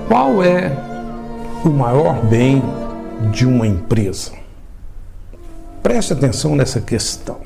Qual é o maior bem de uma empresa? Preste atenção nessa questão.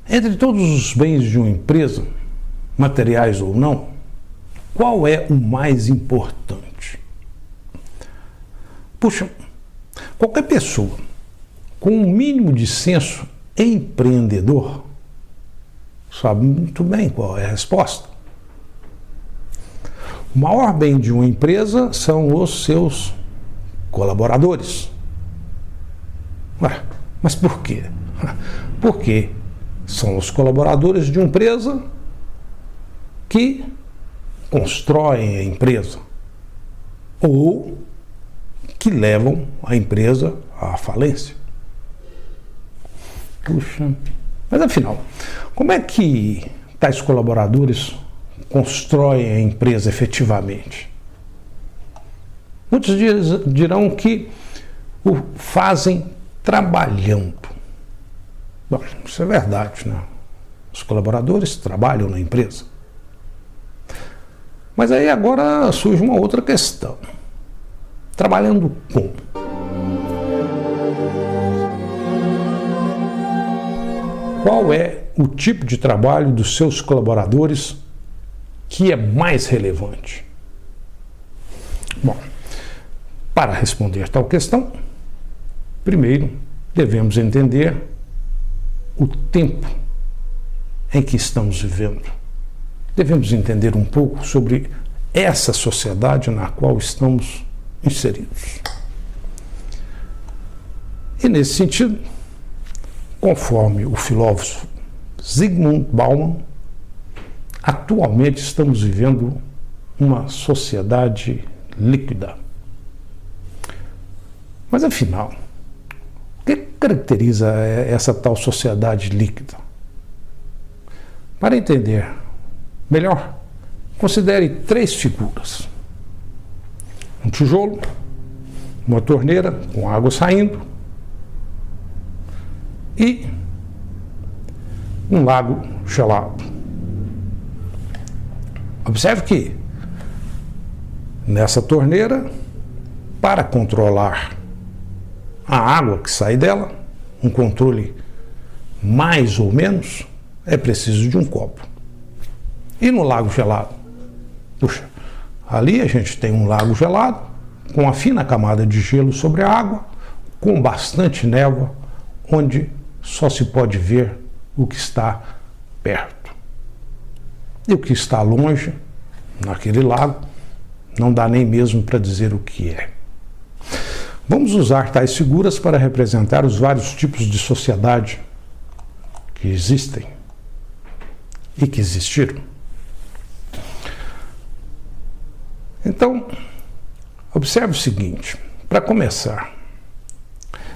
Entre todos os bens de uma empresa, materiais ou não, qual é o mais importante? Puxa, qualquer pessoa com um mínimo de senso empreendedor sabe muito bem qual é a resposta. O maior bem de uma empresa são os seus colaboradores. Ué, mas por quê? Porque são os colaboradores de uma empresa que constroem a empresa ou que levam a empresa à falência. Puxa, mas afinal, como é que tais colaboradores constroem a empresa efetivamente? Muitos dirão que o fazem trabalhando. Bom, isso é verdade, né? Os colaboradores trabalham na empresa. Mas aí agora surge uma outra questão. Trabalhando como? Qual é o tipo de trabalho dos seus colaboradores que é mais relevante? Bom, para responder tal questão, primeiro devemos entender o tempo em que estamos vivendo. Devemos entender um pouco sobre essa sociedade na qual estamos inseridos. E nesse sentido, conforme o filósofo Zygmunt Bauman, atualmente estamos vivendo uma sociedade líquida. Mas afinal, o que caracteriza essa tal sociedade líquida? Para entender melhor, considere três figuras: um tijolo, uma torneira com água saindo e um lago gelado. Observe que nessa torneira, para controlar a água que sai dela, um controle mais ou menos, é preciso de um copo. E no lago gelado? Puxa, ali a gente tem um lago gelado, com uma fina camada de gelo sobre a água, com bastante névoa, onde só se pode ver o que está perto. E o que está longe, naquele lago, não dá nem mesmo para dizer o que é. Vamos usar tais figuras para representar os vários tipos de sociedade que existem e que existiram. Então, observe o seguinte, para começar,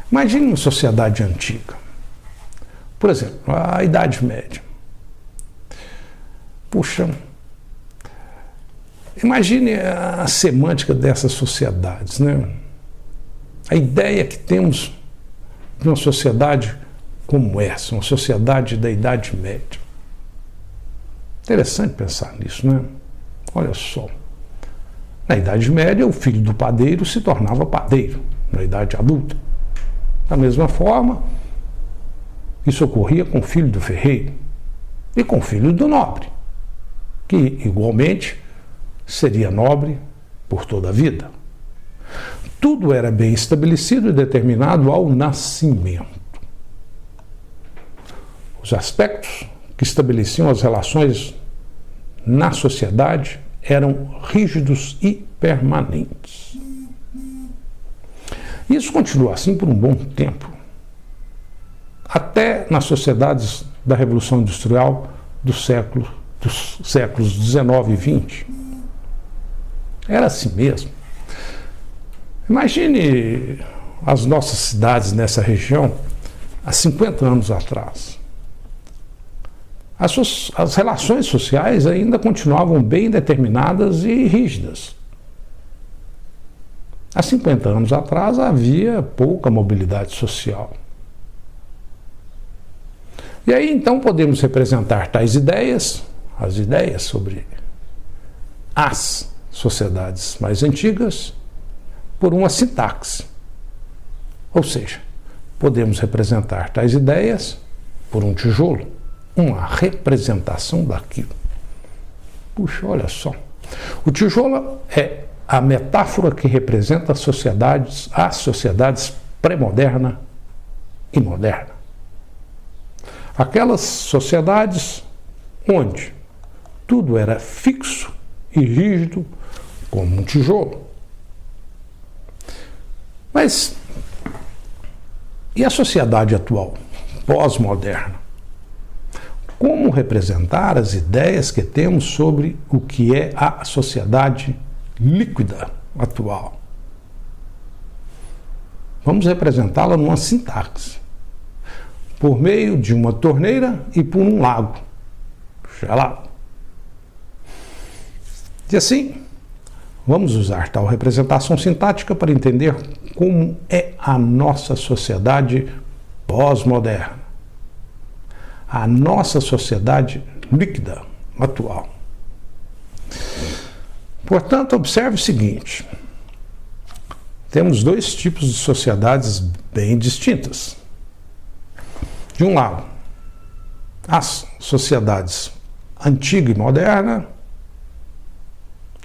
imagine uma sociedade antiga. Por exemplo, a Idade Média. Puxa, imagine a semântica dessas sociedades, né? A ideia que temos de uma sociedade como essa, uma sociedade da Idade Média. Interessante pensar nisso, né? Olha só. Na Idade Média, o filho do padeiro se tornava padeiro, na idade adulta. Da mesma forma, isso ocorria com o filho do ferreiro e com o filho do nobre, que igualmente seria nobre por toda a vida. Tudo era bem estabelecido e determinado ao nascimento. Os aspectos que estabeleciam as relações na sociedade eram rígidos e permanentes. Isso continuou assim por um bom tempo, até nas sociedades da Revolução Industrial dos séculos 19 e 20. Era assim mesmo. Imagine as nossas cidades nessa região há 50 anos atrás. As relações sociais ainda continuavam bem determinadas e rígidas. Há 50 anos atrás havia pouca mobilidade social. E aí então podemos representar tais ideias, as ideias sobre as sociedades mais antigas por uma sintaxe. Ou seja, podemos representar tais ideias por um tijolo, uma representação daquilo. Puxa, olha só. O tijolo é a metáfora que representa as sociedades pré-moderna e moderna. Aquelas sociedades onde tudo era fixo e rígido como um tijolo. Mas e a sociedade atual, pós-moderna? Como representar as ideias que temos sobre o que é a sociedade líquida atual? Vamos representá-la numa sintaxe, por meio de uma torneira e por um lago gelado. E assim, vamos usar tal representação sintática para entender como é a nossa sociedade pós-moderna, a nossa sociedade líquida atual. Portanto, observe o seguinte: temos dois tipos de sociedades bem distintas. De um lado, as sociedades antiga e moderna,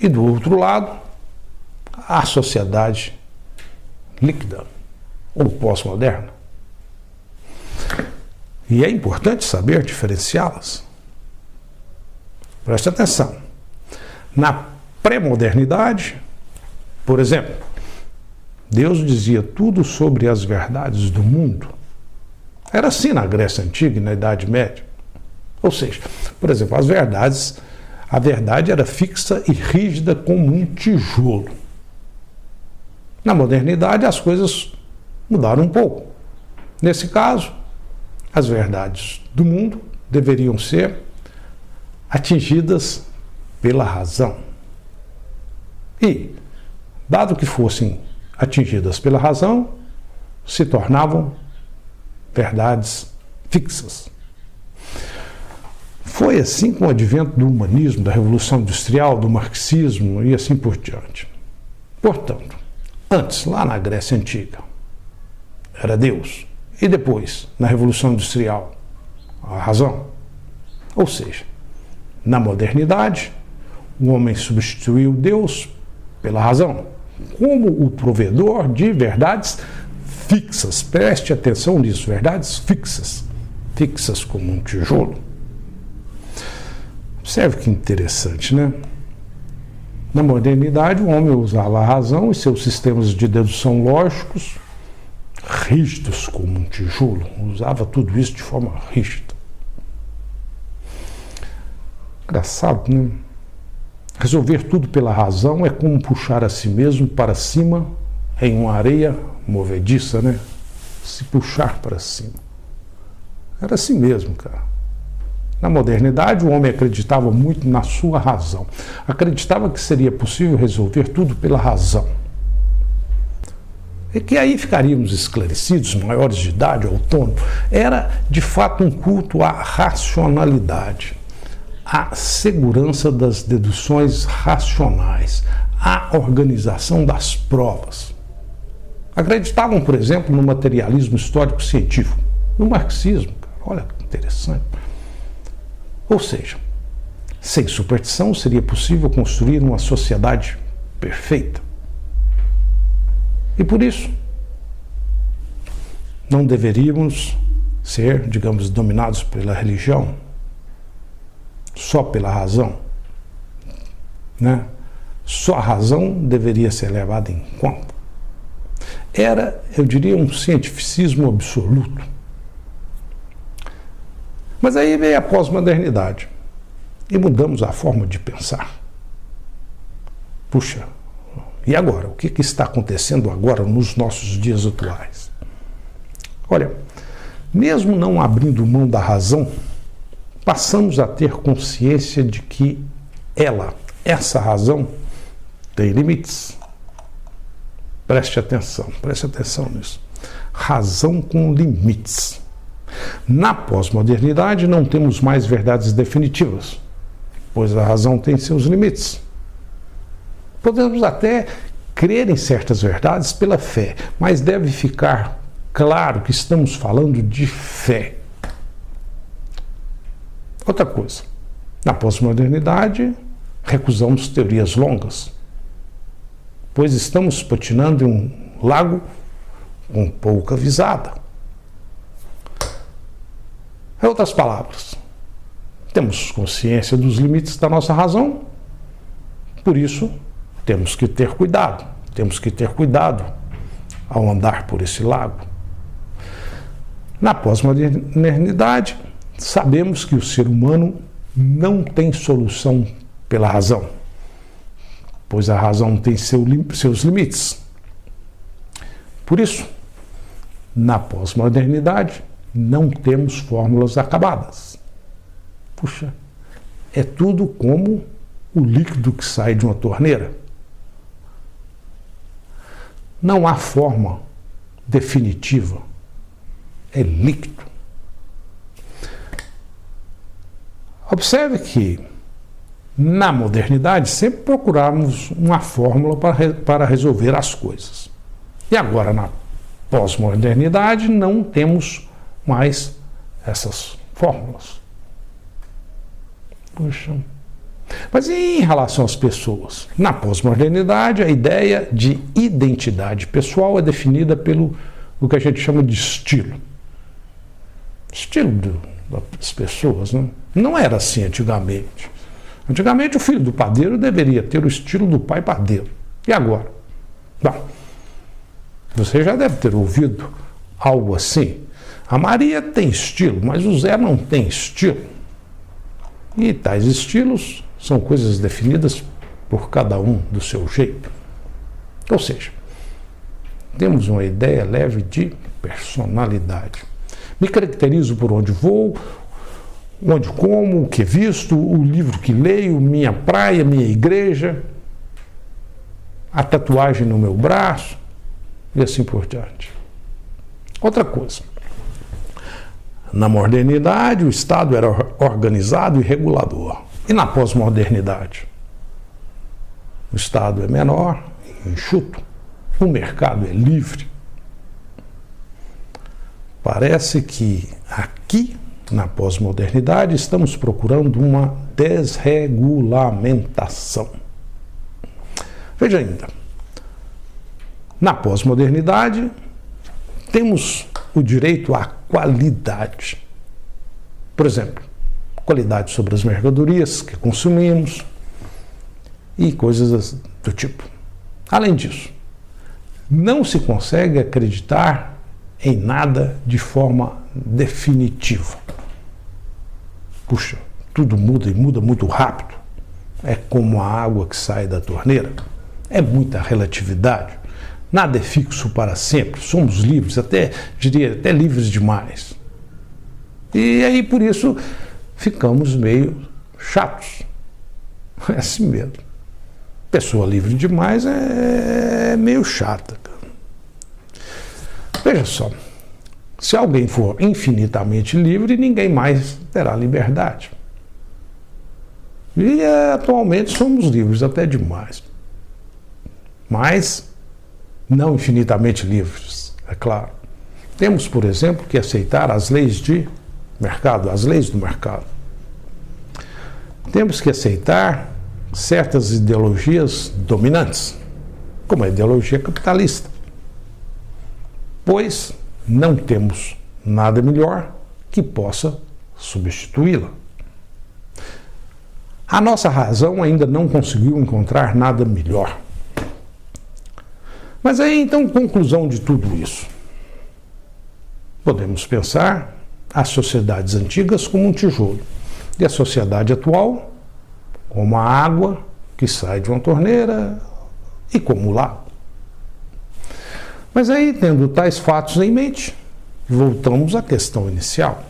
e do outro lado, a sociedade líquida ou pós-moderna. E é importante saber diferenciá-las. Preste atenção. Na pré-modernidade, por exemplo, Deus dizia tudo sobre as verdades do mundo. Era assim na Grécia Antiga e na Idade Média. Ou seja, por exemplo, a verdade era fixa e rígida como um tijolo. Na modernidade, as coisas mudaram um pouco. Nesse caso, as verdades do mundo deveriam ser atingidas pela razão. E, dado que fossem atingidas pela razão, se tornavam verdades fixas. Foi assim com o advento do humanismo, da Revolução Industrial, do marxismo e assim por diante. Portanto, antes, lá na Grécia Antiga, era Deus. E depois, na Revolução Industrial, a razão. Ou seja, na modernidade, o homem substituiu Deus pela razão, como o provedor de verdades fixas. Preste atenção nisso, verdades fixas. Fixas como um tijolo. Observe que interessante, né? Na modernidade, o homem usava a razão e seus sistemas de dedução lógicos rígidos como um tijolo. Usava tudo isso de forma rígida. Engraçado, né? Resolver tudo pela razão é como puxar a si mesmo para cima em uma areia movediça, né? Se puxar para cima. Era assim mesmo, cara. Na modernidade, o homem acreditava muito na sua razão. Acreditava que seria possível resolver tudo pela razão. E que aí ficaríamos esclarecidos, maiores de idade, autônomos. Era, de fato, um culto à racionalidade, à segurança das deduções racionais, à organização das provas. Acreditavam, por exemplo, no materialismo histórico-científico, no marxismo. Olha que interessante. Ou seja, sem superstição seria possível construir uma sociedade perfeita. E por isso, não deveríamos ser, digamos, dominados pela religião, só pela razão, né? Só a razão deveria ser levada em conta. Era, eu diria, um cientificismo absoluto. Mas aí veio a pós-modernidade e mudamos a forma de pensar. Puxa, e agora? O que está acontecendo agora nos nossos dias atuais? Olha, mesmo não abrindo mão da razão, passamos a ter consciência de que essa razão, tem limites. Preste atenção nisso. Razão com limites. Na pós-modernidade não temos mais verdades definitivas, pois a razão tem seus limites. Podemos até crer em certas verdades pela fé, mas deve ficar claro que estamos falando de fé. Outra coisa, na pós-modernidade, recusamos teorias longas, pois estamos patinando em um lago com pouca visada. Em outras palavras, temos consciência dos limites da nossa razão, por isso temos que ter cuidado ao andar por esse lago. Na pós-modernidade, sabemos que o ser humano não tem solução pela razão, pois a razão tem seus limites. Por isso, na pós-modernidade, não temos fórmulas acabadas. Puxa, é tudo como o líquido que sai de uma torneira. Não há forma definitiva. É líquido. Observe que, na modernidade, sempre procuramos uma fórmula para resolver as coisas. E agora, na pós-modernidade, não temos mais essas fórmulas. Puxa. Mas e em relação às pessoas? Na pós-modernidade, a ideia de identidade pessoal é definida pelo que a gente chama de estilo. Estilo das pessoas, né? Não era assim antigamente. Antigamente, o filho do padeiro deveria ter o estilo do pai padeiro. E agora? Bom, você já deve ter ouvido algo assim. A Maria tem estilo, mas o Zé não tem estilo. E tais estilos são coisas definidas por cada um do seu jeito. Ou seja, temos uma ideia leve de personalidade. Me caracterizo por onde vou, onde como, o que visto, o livro que leio, minha praia, minha igreja, a tatuagem no meu braço e assim por diante. Outra coisa. Na modernidade, o Estado era organizado e regulador. E na pós-modernidade? O Estado é menor, enxuto, o mercado é livre. Parece que aqui, na pós-modernidade, estamos procurando uma desregulamentação. Veja ainda, na pós-modernidade, temos o direito à qualidade. Por exemplo, qualidade sobre as mercadorias que consumimos e coisas do tipo. Além disso, não se consegue acreditar em nada de forma definitiva. Puxa, tudo muda e muda muito rápido. É como a água que sai da torneira. É muita relatividade. Nada é fixo para sempre. Somos livres, diria até livres demais. E aí, por isso, ficamos meio chatos. É assim mesmo. Pessoa livre demais é meio chata. Veja só, se alguém for infinitamente livre, ninguém mais terá liberdade. E atualmente somos livres até demais. Mas não infinitamente livres, é claro. Temos, por exemplo, que aceitar as leis de mercado, as leis do mercado. Temos que aceitar certas ideologias dominantes, como a ideologia capitalista, pois não temos nada melhor que possa substituí-la. A nossa razão ainda não conseguiu encontrar nada melhor. Mas aí, então, conclusão de tudo isso. Podemos pensar as sociedades antigas como um tijolo e a sociedade atual como a água que sai de uma torneira e como o lago. Mas aí, tendo tais fatos em mente, voltamos à questão inicial.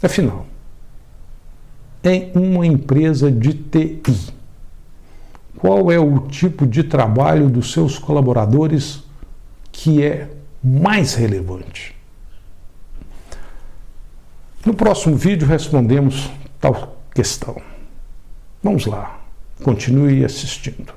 Afinal, em uma empresa de TI, qual é o tipo de trabalho dos seus colaboradores que é mais relevante? No próximo vídeo respondemos tal questão. Vamos lá, continue assistindo.